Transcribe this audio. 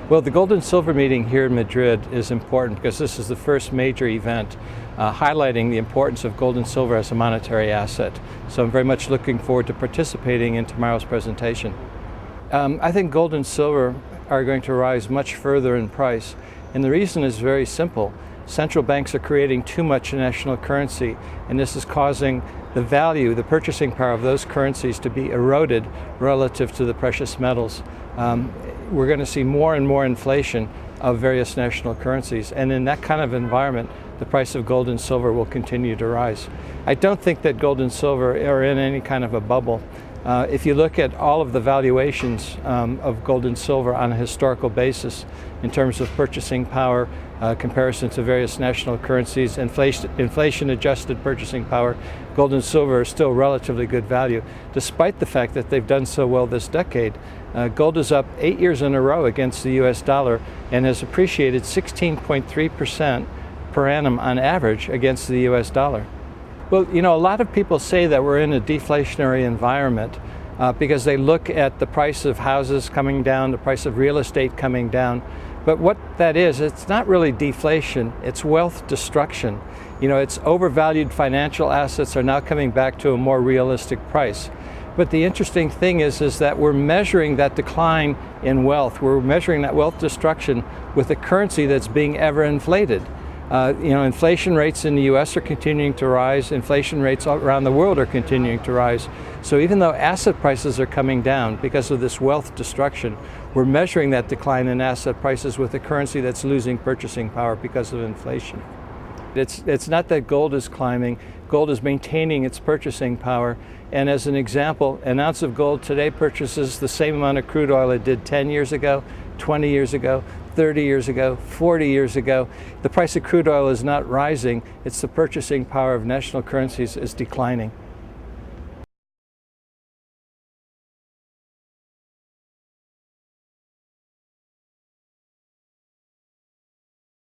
Well, the Gold&Slver meeting here in Madrid is important because this is the first major event highlighting the importance of gold and silver as a monetary asset. So I'm very much looking forward to participating in tomorrow's presentation. I think gold and silver are going to rise much further in price, and the reason is very simple. Central banks are creating too much national currency, and this is causing the value, the purchasing power of those currencies to be eroded relative to the precious metals. We're going to see more and more inflation of various national currencies, and in that kind of environment, the price of gold and silver will continue to rise. I don't think that gold and silver are in any kind of a bubble. If you look at all of the valuations of gold and silver on a historical basis in terms of purchasing power, comparison to various national currencies, inflation-adjusted purchasing power, gold and silver are still relatively good value, despite the fact that they've done so well this decade. Gold is up 8 years in a row against the US dollar and has appreciated 16.3% per annum on average against the US dollar. Well, you know, a lot of people say that we're in a deflationary environment because they look at the price of houses coming down, the price of real estate coming down. But what that is, it's not really deflation, it's wealth destruction. You know, it's overvalued financial assets are now coming back to a more realistic price. But the interesting thing is that we're measuring that decline in wealth. We're measuring that wealth destruction with a currency that's being ever inflated. You know, inflation rates in the US are continuing to rise, inflation rates around the world are continuing to rise. So even though asset prices are coming down because of this wealth destruction, we're measuring that decline in asset prices with a currency that's losing purchasing power because of inflation. It's not that gold is climbing, gold is maintaining its purchasing power. And as an example, an ounce of gold today purchases the same amount of crude oil it did 10 years ago, 20 years ago, 30 years ago, 40 years ago. The price of crude oil is not rising, it's the purchasing power of national currencies is declining.